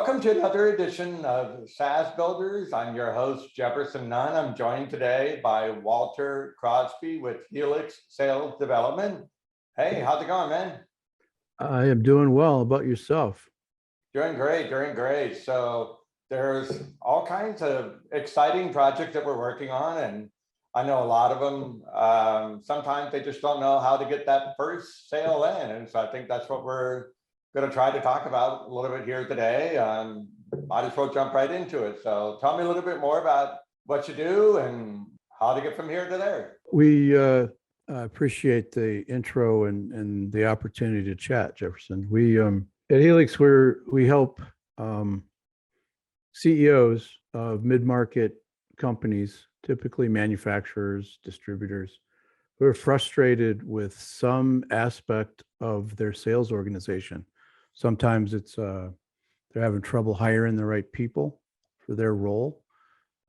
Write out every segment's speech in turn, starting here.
Welcome to another edition of SaaS Builders. I'm your host, Jefferson Nunn. I'm joined today by Walter Crosby with Helix Sales Development. Hey, how's it going, man? I am doing well. How about yourself? Doing great, doing great. So there's all kinds of exciting projects that we're working on, and I know a lot of them, sometimes they just don't know how to get that first sale in. And so I think that's what we're going to try to talk about a little bit here today. Might as well jump right into it. So tell me a little bit more about what you do and how to get from here to there. We appreciate the intro and the opportunity to chat, Jefferson. We at Helix, we help CEOs of mid-market companies, typically manufacturers, distributors, who are frustrated with some aspect of their sales organization. Sometimes it's they're having trouble hiring the right people for their role.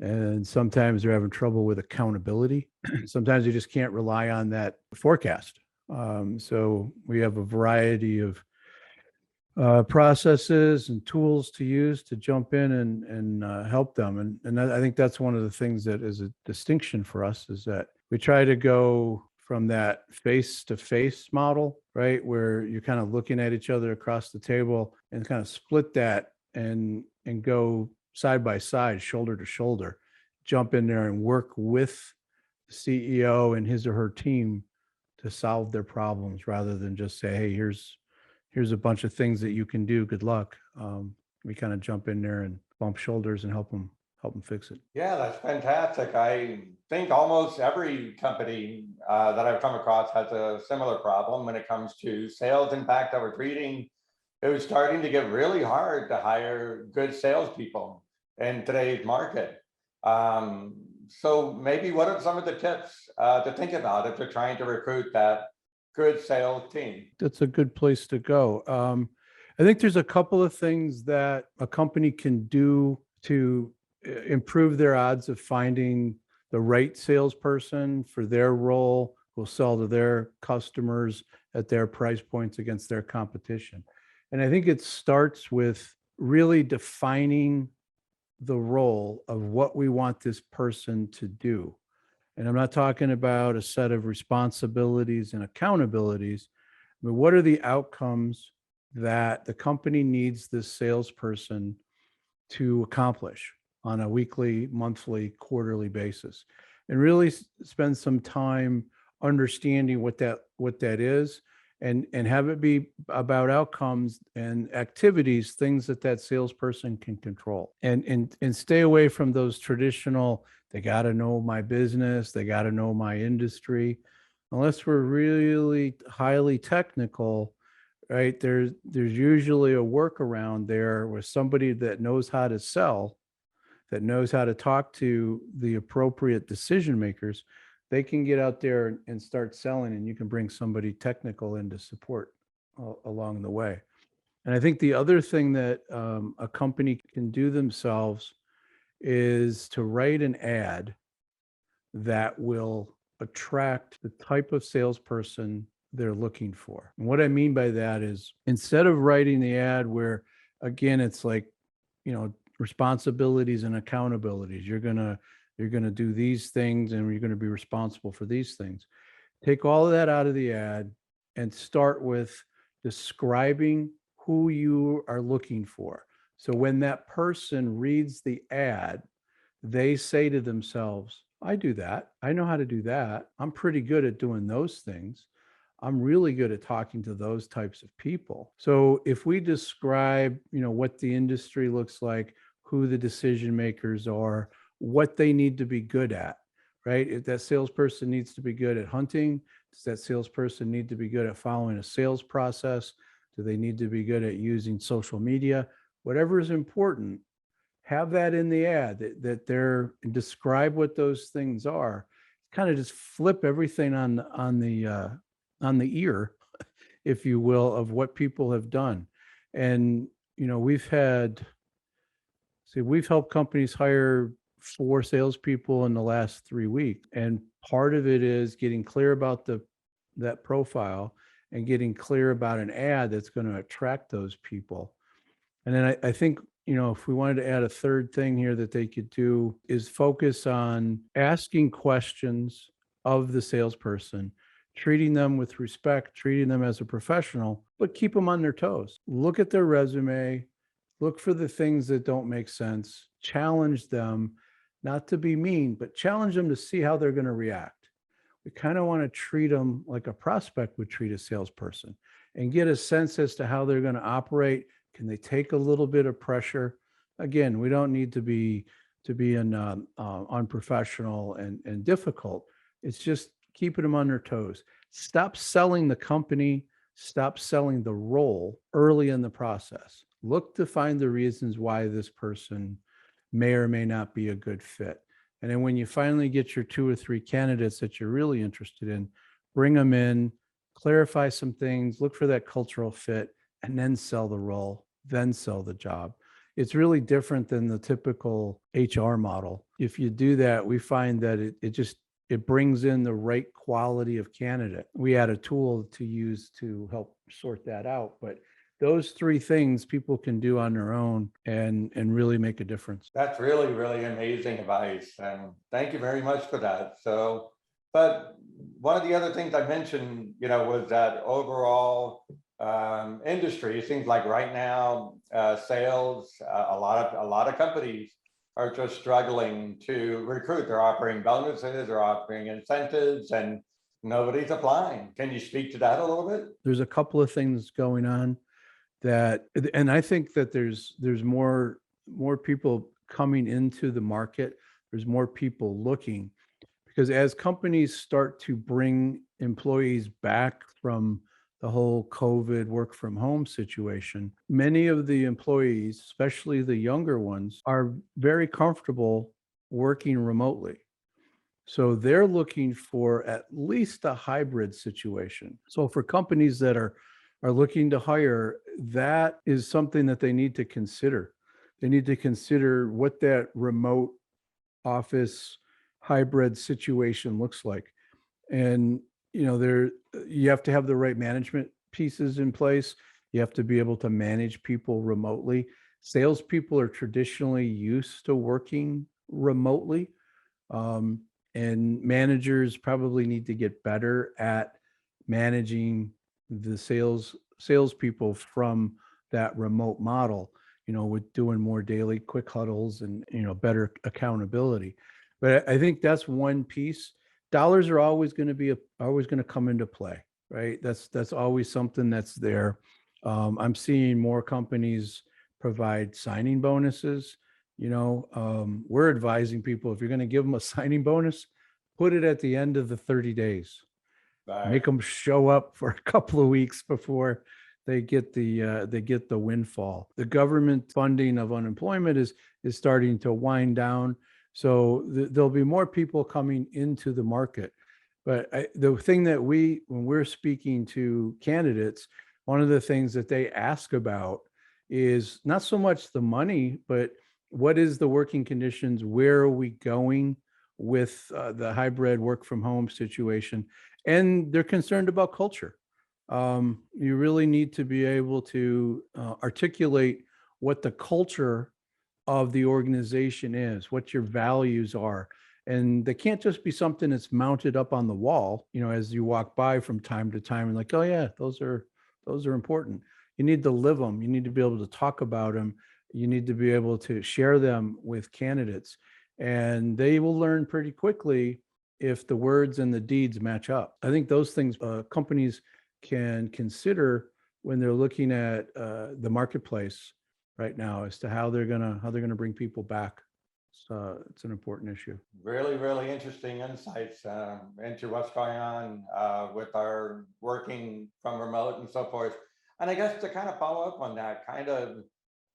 And sometimes they're having trouble with accountability. Sometimes you just can't rely on that forecast. So we have a variety of processes and tools to use to jump in and help them. And I think that's one of the things that is a distinction for us, is that we try to go from that face-to-face model, right, where you're kind of looking at each other across the table, and kind of split that and go side by side, shoulder to shoulder, jump in there and work with the CEO and his or her team to solve their problems, rather than just say, hey, here's a bunch of things that you can do. Good luck. We kind of jump in there and bump shoulders and help them fix it. Yeah, that's fantastic. I think almost every company that I've come across has a similar problem when it comes to sales. In fact, I was reading it was starting to get really hard to hire good salespeople in today's market. So maybe what are some of the tips to think about if you're trying to recruit that good sales team? That's a good place to go. I think there's a couple of things that a company can do to improve their odds of finding the right salesperson for their role, who will sell to their customers at their price points against their competition. And I think it starts with really defining the role of what we want this person to do. And I'm not talking about a set of responsibilities and accountabilities, but what are the outcomes that the company needs this salesperson to accomplish on a weekly, monthly, quarterly basis, and really spend some time understanding what that is, and have it be about outcomes and activities, things that salesperson can control, and stay away from those traditional, they got to know my business, they got to know my industry. Unless we're really highly technical, right, there's usually a workaround there with somebody that knows how to sell, that knows how to talk to the appropriate decision makers. They can get out there and start selling, and you can bring somebody technical in to support along the way. And I think the other thing that a company can do themselves is to write an ad that will attract the type of salesperson they're looking for. And what I mean by that is, instead of writing the ad where, again, it's like, responsibilities and accountabilities, you're going to do these things and you're going to be responsible for these things. Take all of that out of the ad and start with describing who you are looking for. So when that person reads the ad, they say to themselves, I do that. I know how to do that. I'm pretty good at doing those things. I'm really good at talking to those types of people. So if we describe, what the industry looks like, who the decision makers are, what they need to be good at, right? If that salesperson needs to be good at hunting, does that salesperson need to be good at following a sales process? Do they need to be good at using social media? Whatever is important, have that in the ad, that they're, describe what those things are. Kind of just flip everything on the ear, if you will, of what people have done. And we've helped companies hire 4 salespeople in the last 3 weeks, and part of it is getting clear about that profile and getting clear about an ad that's going to attract those people. And then I think if we wanted to add a third thing here that they could do is focus on asking questions of the salesperson, treating them with respect, treating them as a professional, but keep them on their toes. Look at their resume, look for the things that don't make sense, challenge them, not to be mean, but challenge them to see how they're going to react. We kind of want to treat them like a prospect would treat a salesperson and get a sense as to how they're going to operate. Can they take a little bit of pressure? Again, we don't need to be unprofessional and difficult. It's just keeping them on their toes. Stop selling the company, stop selling the role early in the process. Look to find the reasons why this person may or may not be a good fit. And then when you finally get your 2 or 3 candidates that you're really interested in, bring them in, clarify some things, look for that cultural fit, and then sell the role, then sell the job. It's really different than the typical HR model. If you do that, we find that it brings in the right quality of candidate. We had a tool to use to help sort that out, but those 3 things people can do on their own and really make a difference. That's really, really amazing advice. And thank you very much for that. So, but one of the other things I mentioned, was that overall industry. It seems like right now, sales, a lot of companies are just struggling to recruit. They're offering bonuses, they're offering incentives, and nobody's applying. Can you speak to that a little bit? There's a couple of things going on and I think that there's more people coming into the market. There's more people looking, because as companies start to bring employees back from the whole COVID work from home situation, many of the employees, especially the younger ones, are very comfortable working remotely. So they're looking for at least a hybrid situation. So for companies that are looking to hire, that is something that they need to consider. They need to consider what that remote office hybrid situation looks like. And you have to have the right management pieces in place. You have to be able to manage people remotely. Salespeople are traditionally used to working remotely. And managers probably need to get better at managing the salespeople from that remote model, with doing more daily quick huddles and, better accountability. But I think that's one piece. Dollars are always going to come into play, right? That's always something that's there. I'm seeing more companies provide signing bonuses. We're advising people, if you're going to give them a signing bonus, put it at the end of the 30 days. Right. Make them show up for a couple of weeks before they get the windfall. The government funding of unemployment is starting to wind down, so there'll be more people coming into the market. But the thing that when we're speaking to candidates, one of the things that they ask about is not so much the money, but what is the working conditions? Where are we going with the hybrid work from home situation? And they're concerned about culture. You really need to be able to articulate what the culture of the organization is, what your values are. And they can't just be something that's mounted up on the wall, as you walk by from time to time and like, oh yeah, those are important. You need to live them. You need to be able to talk about them. You need to be able to share them with candidates, and they will learn pretty quickly if the words and the deeds match up. I think those things companies can consider when they're looking at the marketplace right now as to how they're gonna bring people back. So it's an important issue. Really, really interesting insights into what's going on with our working from remote and so forth. And I guess to kind of follow up on that kind of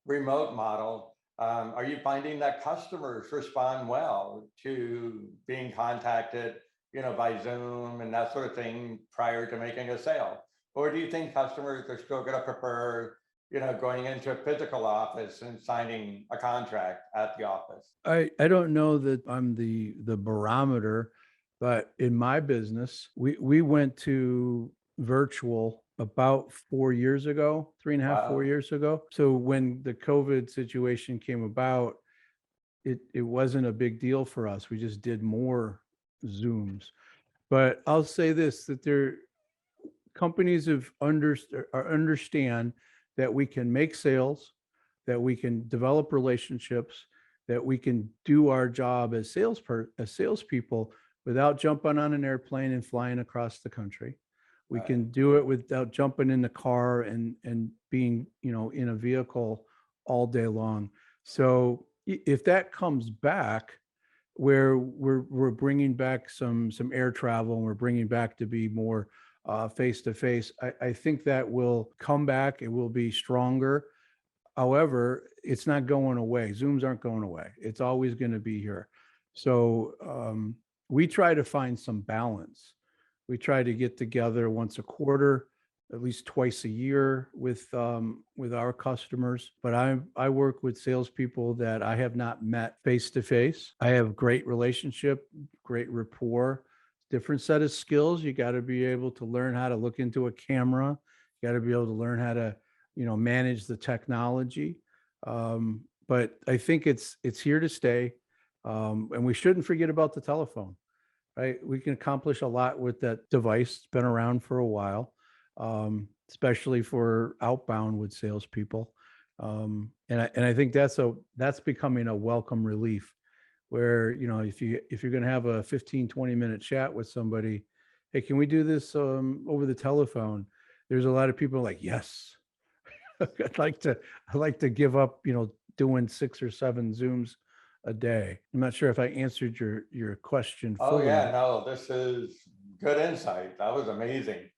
remote model, are you finding that customers respond well to being contacted, by Zoom and that sort of thing prior to making a sale? Or do you think customers are still going to prefer, going into a physical office and signing a contract at the office? I don't know that I'm the barometer, but in my business, we went to virtual about 4 years ago, 3.5, 4 years ago. So when the COVID situation came about, it wasn't a big deal for us. We just did more Zooms. But I'll say this, that companies understand that we can make sales, that we can develop relationships, that we can do our job as salespeople without jumping on an airplane and flying across the country. We can do it without jumping in the car and being, in a vehicle all day long. So if that comes back, where we're bringing back some air travel and we're bringing back to be more face to face, I think that will come back. It will be stronger. However, it's not going away. Zooms aren't going away. It's always going to be here. So we try to find some balance. We try to get together once a quarter, at least twice a year with our customers. But I work with salespeople that I have not met face to face. I have great relationship, great rapport, different set of skills. You got to be able to learn how to look into a camera. You got to be able to learn how to manage the technology. But I think it's here to stay. And we shouldn't forget about the telephone, right? We can accomplish a lot with that device. It's been around for a while, especially for outbound with salespeople. And I think that's becoming a welcome relief where, if you're going to have a 15-20 minute chat with somebody, hey, can we do this over the telephone? There's a lot of people like, yes, I'd like to give up, doing 6 or 7 Zooms a day. I'm not sure if I answered your question fully. Oh yeah, no, this is good insight. That was amazing.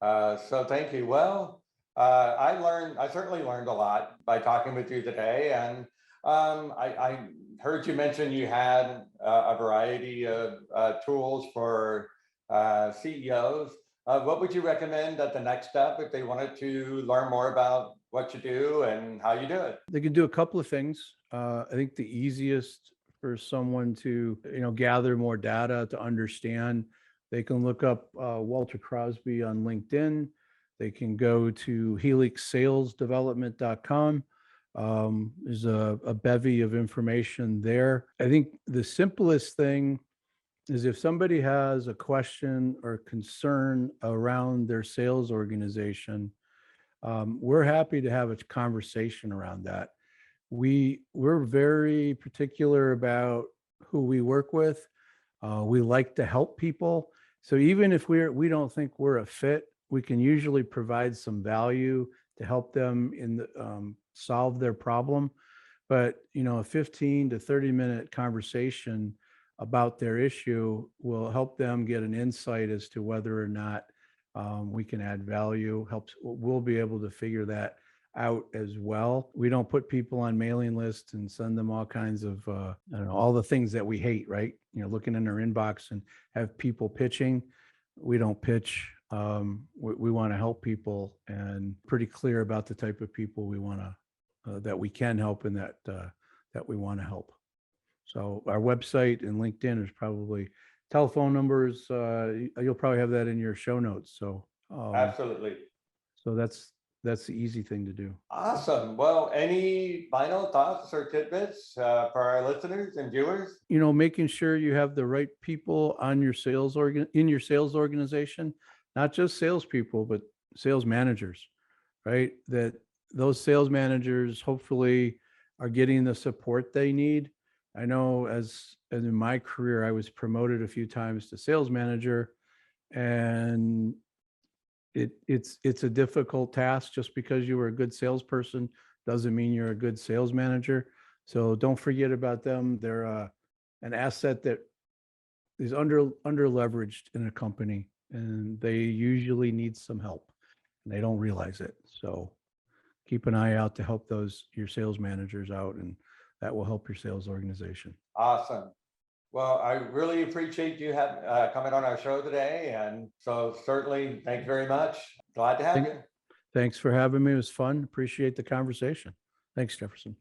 So thank you. Well, I certainly learned a lot by talking with you today. And I heard you mention you had a variety of tools for CEOs. What would you recommend at the next step if they wanted to learn more about what you do and how you do it? They can do a couple of things. I think the easiest for someone to, gather more data to understand, they can look up Walter Crosby on LinkedIn. They can go to helixsalesdevelopment.com. There's a bevy of information there. I think the simplest thing is if somebody has a question or concern around their sales organization, we're happy to have a conversation around that. We're very particular about who we work with. We like to help people. So even if we don't think we're a fit, we can usually provide some value to help them solve their problem. But a 15 to 30-minute conversation about their issue will help them get an insight as to whether or not we can add value. We'll be able to figure that out as well. We don't put people on mailing lists and send them all kinds of all the things that we hate, right? Looking in their inbox and have people pitching. We don't pitch. We want to help people, and pretty clear about the type of people we want to that we can help and that we want to help. So our website and LinkedIn is probably telephone numbers. You'll probably have that in your show notes. So Absolutely. So that's the easy thing to do. Awesome. Well, any final thoughts or tidbits for our listeners and viewers? Making sure you have the right people on your in your sales organization, not just salespeople, but sales managers, right? That those sales managers hopefully are getting the support they need. I know as in my career, I was promoted a few times to sales manager, and it's a difficult task. Just because you were a good salesperson doesn't mean you're a good sales manager. So don't forget about them. They're an asset that is under leveraged in a company, and they usually need some help, and they don't realize it. So keep an eye out to help your sales managers out, and that will help your sales organization. Awesome. Well, I really appreciate you coming on our show today. And so certainly, thank you very much. Glad to have you. Thanks for having me. It was fun. Appreciate the conversation. Thanks, Jefferson.